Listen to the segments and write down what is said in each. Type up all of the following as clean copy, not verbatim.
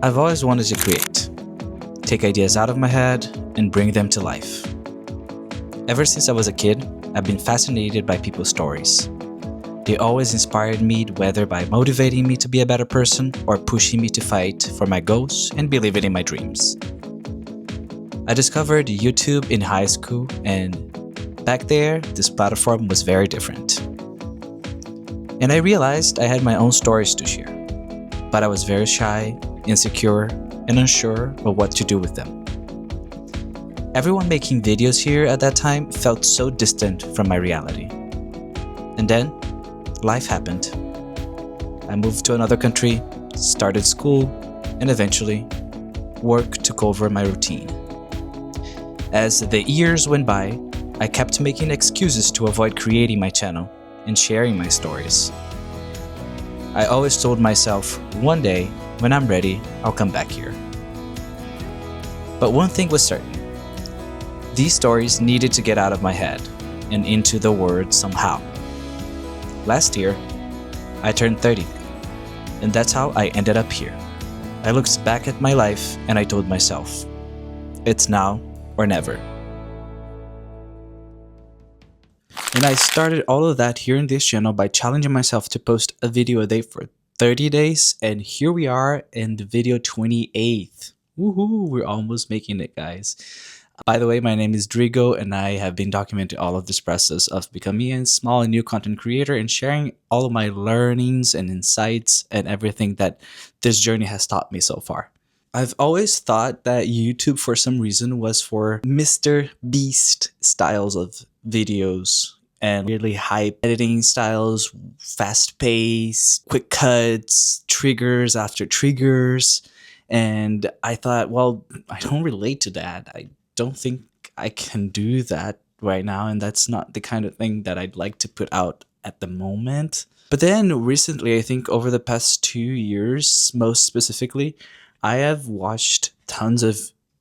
I've always wanted to create, take ideas out of my head and bring them to life. Ever since I was a kid, I've been fascinated by people's stories. They always inspired me, whether by motivating me to be a better person or pushing me to fight for my goals and believing in my dreams. I discovered YouTube in high school, and back there, this platform was very different. And I realized I had my own stories to share, but I was very shy, insecure, and unsure of what to do with them. Everyone making videos here at that time felt so distant from my reality. And then, life happened. I moved to another country, started school, and eventually, work took over my routine. As the years went by, I kept making excuses to avoid creating my channel and sharing my stories. I always told myself, one day, when I'm ready, I'll come back here. But one thing was certain. These stories needed to get out of my head and into the world somehow. Last year, I turned 30, and that's how I ended up here. I looked back at my life and I told myself, it's now or never. And I started all of that here in this channel by challenging myself to post a video a day for 30 days, and here we are in the video 28th. Woohoo, we're almost making it, guys. By the way, my name is Drigo, and I have been documenting all of this process of becoming a small and new content creator and sharing all of my learnings and insights and everything that this journey has taught me so far. I've always thought that YouTube, for some reason, was for Mr. Beast styles of videos and really hype editing styles, fast pace, quick cuts, triggers after triggers. And I thought, well, I don't relate to that. I don't think I can do that right now, and that's not the kind of thing that I'd like to put out at the moment. But then recently, I think over the past 2 years, most specifically, I have watched tons of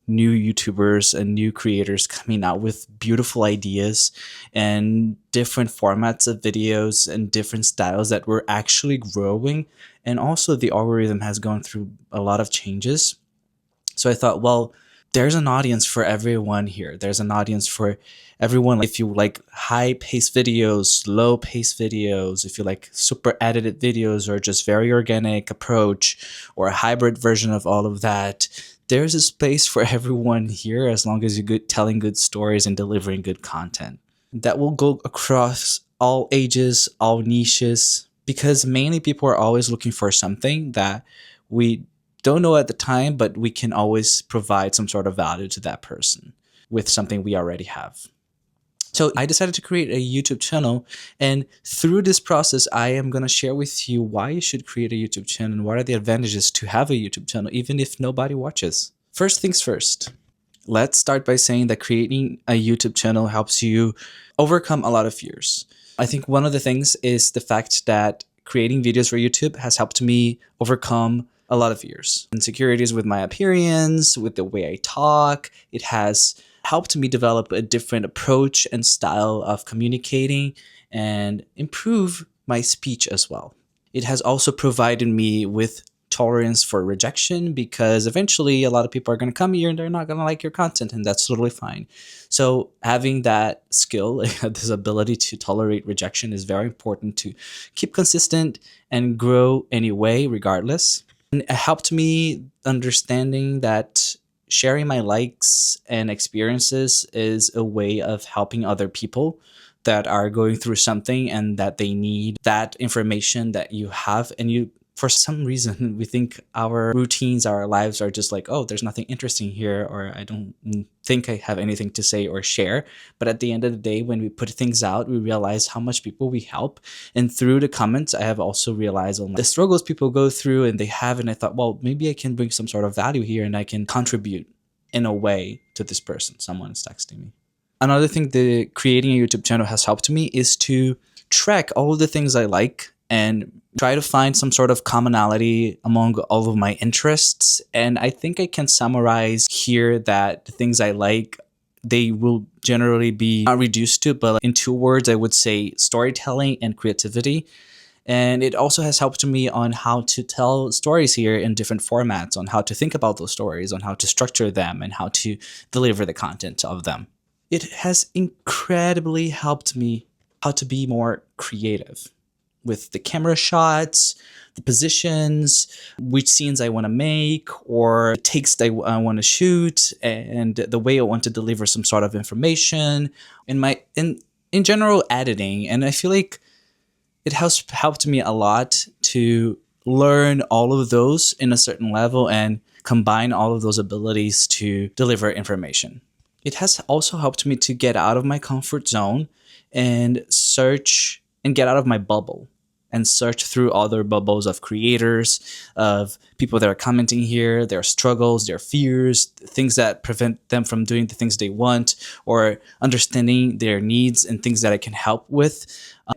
new YouTubers and new creators coming out with beautiful ideas and different formats of videos and different styles that were actually growing. And also the algorithm has gone through a lot of changes. So I thought, well, there's an audience for everyone here. There's an audience for everyone. If you like high-paced videos, slow-paced videos, if you like super edited videos or just very organic approach or a hybrid version of all of that, there's a space for everyone here as long as you're telling good stories and delivering good content. That will go across all ages, all niches, because mainly people are always looking for something that we don't know at the time, but we can always provide some sort of value to that person with something we already have. So I decided to create a YouTube channel, and through this process, I am going to share with you why you should create a YouTube channel and what are the advantages to have a YouTube channel, even if nobody watches. First things first, let's start by saying that creating a YouTube channel helps you overcome a lot of fears. I think one of the things is the fact that creating videos for YouTube has helped me overcome a lot of fears, insecurities with my appearance, with the way I talk. It has helped me develop a different approach and style of communicating and improve my speech as well. It has also provided me with tolerance for rejection, because eventually a lot of people are going to come here and they're not going to like your content, and that's totally fine. So having that skill, this ability to tolerate rejection, is very important to keep consistent and grow anyway, regardless. And it helped me understanding that sharing my likes and experiences is a way of helping other people that are going through something and that they need that information that you have. And you, for some reason, we think our routines, our lives are just like, oh, there's nothing interesting here, or I don't think I have anything to say or share. But at the end of the day, when we put things out, we realize how much people we help. And through the comments, I have also realized the struggles people go through and they have. And I thought, well, maybe I can bring some sort of value here and I can contribute in a way to this person. Someone is texting me. Another thing that creating a YouTube channel has helped me is to track all of the things I like and try to find some sort of commonality among all of my interests. And I think I can summarize here that the things I like, they will generally be not reduced to, but in 2 words, I would say storytelling and creativity. And it also has helped me on how to tell stories here in different formats, on how to think about those stories, on how to structure them, and how to deliver the content of them. It has incredibly helped me how to be more creative with the camera shots, the positions, which scenes I want to make, or takes I want to shoot, and the way I want to deliver some sort of information in general editing. And I feel like it has helped me a lot to learn all of those in a certain level and combine all of those abilities to deliver information. It has also helped me to get out of my comfort zone and search and get out of my bubble and search through other bubbles of creators, of people that are commenting here, their struggles, their fears, things that prevent them from doing the things they want, or understanding their needs and things that I can help with.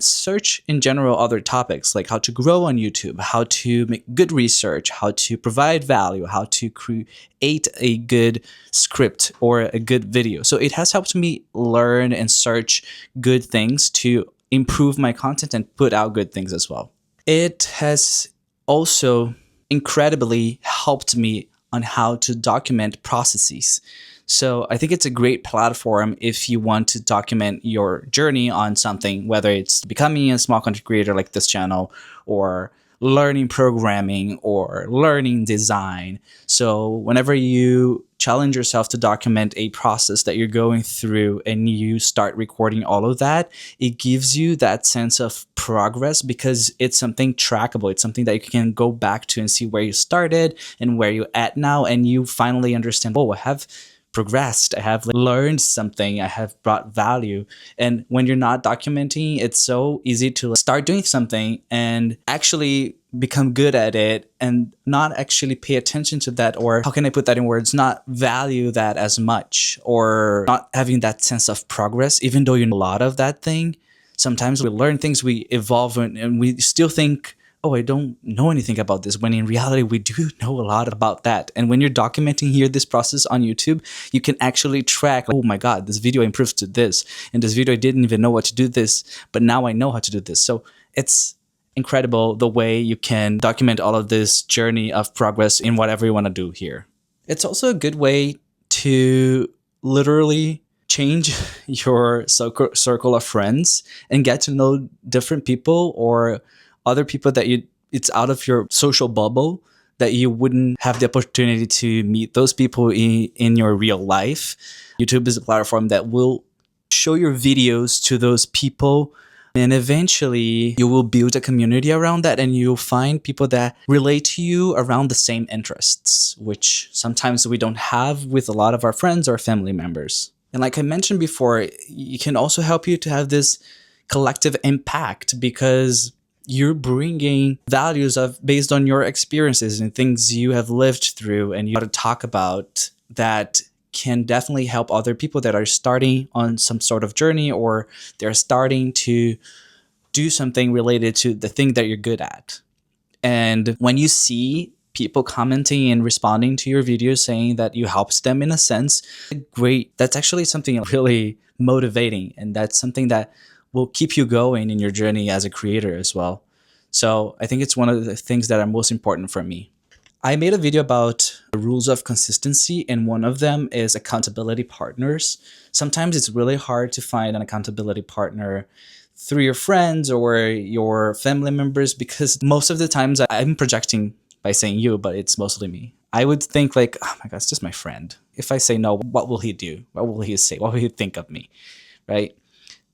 Search in general other topics like how to grow on YouTube, how to make good research, how to provide value, how to create a good script or a good video. So it has helped me learn and search good things to improve my content and put out good things as well. It has also incredibly helped me on how to document processes. So I think it's a great platform if you want to document your journey on something, whether it's becoming a small content creator like this channel, or learning programming, or learning design. So whenever you challenge yourself to document a process that you're going through and you start recording all of that, it gives you that sense of progress because it's something trackable. It's something that you can go back to and see where you started and where you're at now. And you finally understand, oh, I have progressed, I have learned something, I have brought value. And when you're not documenting, it's so easy to start doing something and actually become good at it and not actually pay attention to that, or how can I put that in words, not value that as much, or not having that sense of progress, even though you know a lot of that thing. Sometimes we learn things, we evolve, and we still think, oh, I don't know anything about this, when in reality, we do know a lot about that. And when you're documenting here this process on YouTube, you can actually track, oh my God, this video improved to this, and this video I didn't even know what to do this, but now I know how to do this. So it's incredible the way you can document all of this journey of progress in whatever you want to do here. It's also a good way to literally change your circle of friends and get to know different people, or other people that it's out of your social bubble that you wouldn't have the opportunity to meet those people in your real life. YouTube is a platform that will show your videos to those people, and eventually you will build a community around that, and you'll find people that relate to you around the same interests, which sometimes we don't have with a lot of our friends or family members. And like I mentioned before, it can also help you to have this collective impact because you're bringing values based on your experiences and things you have lived through, and you got to talk about that can definitely help other people that are starting on some sort of journey, or they're starting to do something related to the thing that you're good at. And when you see people commenting and responding to your videos saying that you helped them in a sense, great. That's actually something really motivating, and that's something that will keep you going in your journey as a creator as well. So I think it's one of the things that are most important for me. I made a video about the rules of consistency, and one of them is accountability partners. Sometimes it's really hard to find an accountability partner through your friends or your family members, because most of the times I'm projecting by saying you, but it's mostly me. I would think like, oh my God, it's just my friend. If I say no, what will he do? What will he say? What will he think of me? Right?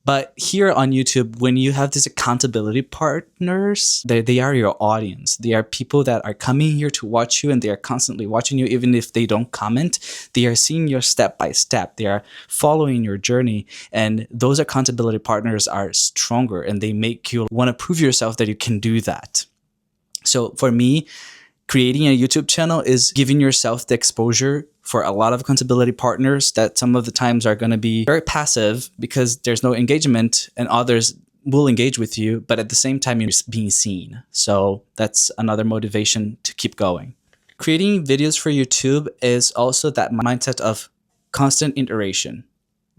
But here on YouTube, when you have these accountability partners, they are your audience. They are people that are coming here to watch you, and they are constantly watching you. Even if they don't comment, they are seeing your step by step. They are following your journey. And those accountability partners are stronger, and they make you want to prove yourself that you can do that. So for me, creating a YouTube channel is giving yourself the exposure for a lot of accountability partners that some of the times are going to be very passive because there's no engagement, and others will engage with you, but at the same time, you're being seen. So that's another motivation to keep going. Creating videos for YouTube is also that mindset of constant iteration,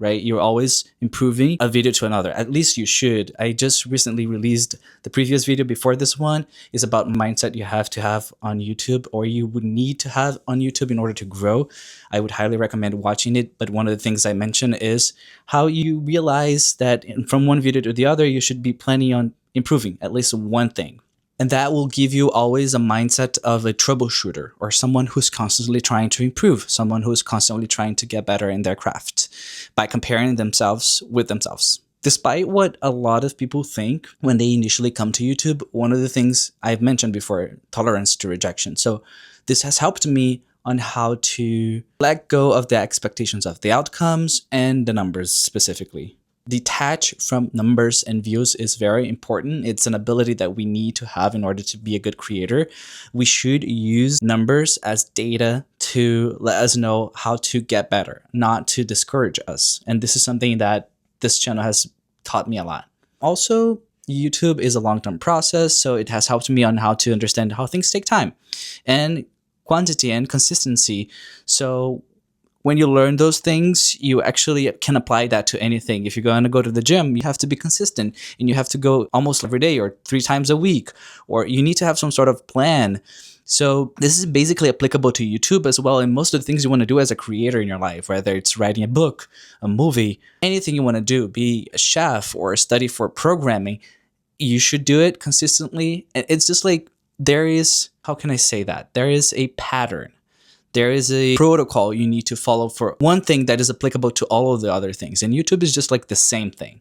right? You're always improving a video to another. At least you should. I just recently released the previous video before this one is about mindset you have to have on YouTube, or you would need to have on YouTube in order to grow. I would highly recommend watching it. But one of the things I mentioned is how you realize that from one video to the other, you should be planning on improving at least one thing. And that will give you always a mindset of a troubleshooter, or someone who's constantly trying to improve, someone who's constantly trying to get better in their craft by comparing themselves with themselves. Despite what a lot of people think when they initially come to YouTube, one of the things I've mentioned before, tolerance to rejection. So this has helped me on how to let go of the expectations of the outcomes and the numbers specifically. Detach from numbers and views is very important. It's an ability that we need to have in order to be a good creator. We should use numbers as data to let us know how to get better, not to discourage us. And this is something that this channel has taught me a lot. Also, YouTube is a long-term process, so it has helped me on how to understand how things take time and quantity and consistency. So when you learn those things, you actually can apply that to anything. If you're going to go to the gym, you have to be consistent, and you have to go almost every day or 3 times a week, or you need to have some sort of plan. So this is basically applicable to YouTube as well, and most of the things you want to do as a creator in your life, whether it's writing a book, a movie, anything you want to do, be a chef or study for programming, you should do it consistently. It's just like there is, how can I say that? There is a pattern. There is a protocol you need to follow for one thing that is applicable to all of the other things. And YouTube is just like the same thing.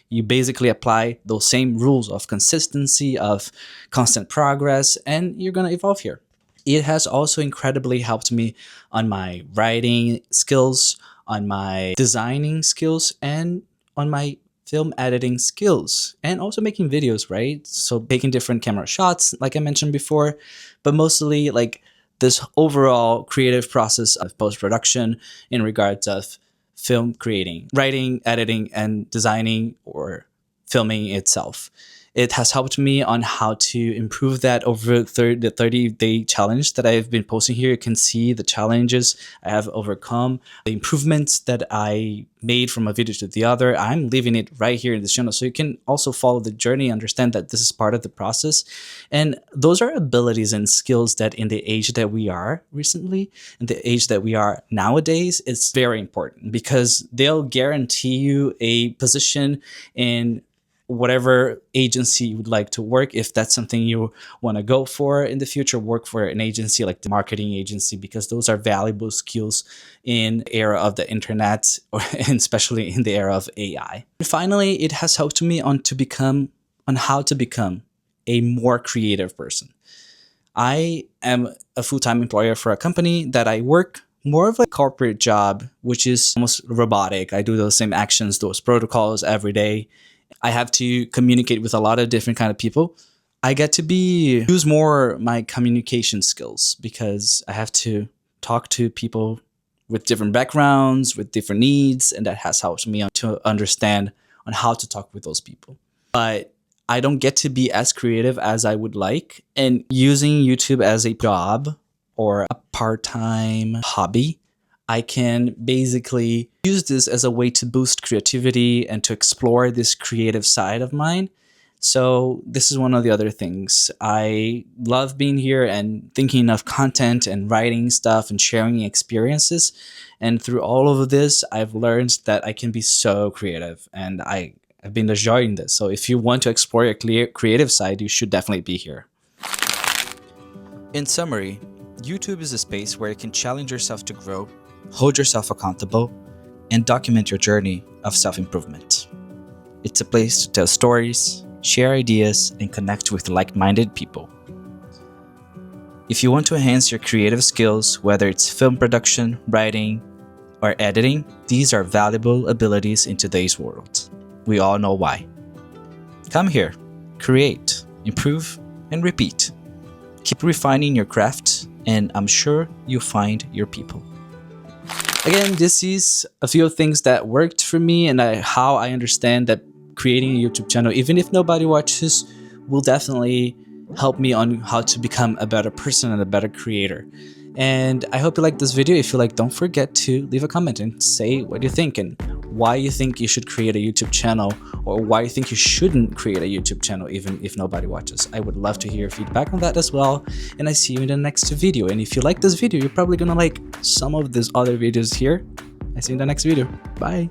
You basically apply those same rules of consistency, of constant progress, and you're going to evolve here. It has also incredibly helped me on my writing skills, on my designing skills, and on my film editing skills, and also making videos, right? So taking different camera shots, like I mentioned before, but mostly like this overall creative process of post-production in regards of film creating, writing, editing, and designing, or filming itself. It has helped me on how to improve that over the 30-day challenge that I've been posting here. You can see the challenges I have overcome, the improvements that I made from a video to the other. I'm leaving it right here in this channel, so you can also follow the journey, understand that this is part of the process. And those are abilities and skills that in the age that we are recently, in the age that we are nowadays, it's very important, because they'll guarantee you a position in whatever agency you would like to work. If that's something you want to go for in the future, work for an agency like the marketing agency, because those are valuable skills in the era of the internet, and especially in the era of AI. And finally, it has helped me on how to become a more creative person. I am a full-time employer for a company that I work more of a corporate job, which is almost robotic. I do those same actions, those protocols every day. I have to communicate with a lot of different kind of people. I get to use more my communication skills, because I have to talk to people with different backgrounds, with different needs, and that has helped me to understand on how to talk with those people. But I don't get to be as creative as I would like, and using YouTube as a job or a part-time hobby, I can basically use this as a way to boost creativity and to explore this creative side of mine. So this is one of the other things. I love being here and thinking of content and writing stuff and sharing experiences. And through all of this, I've learned that I can be so creative, and I've been enjoying this. So if you want to explore your creative side, you should definitely be here. In summary, YouTube is a space where you can challenge yourself to grow, hold yourself accountable, and document your journey of self-improvement. It's a place to tell stories, share ideas, and connect with like-minded people. If you want to enhance your creative skills, whether it's film production, writing, or editing, these are valuable abilities in today's world. We all know why. Come here, create, improve, and repeat. Keep refining your craft, and I'm sure you'll find your people. Again, this is a few things that worked for me, and how I understand that creating a YouTube channel, even if nobody watches, will definitely help me on how to become a better person and a better creator. And I hope you like this video. If you like, don't forget to leave a comment and say what you think and why you think you should create a YouTube channel, or why you think you shouldn't create a YouTube channel even if nobody watches. I would love to hear your feedback on that as well, and I see you in the next video. And if you like this video, you're probably gonna like some of these other videos here. I see you in the next video. Bye.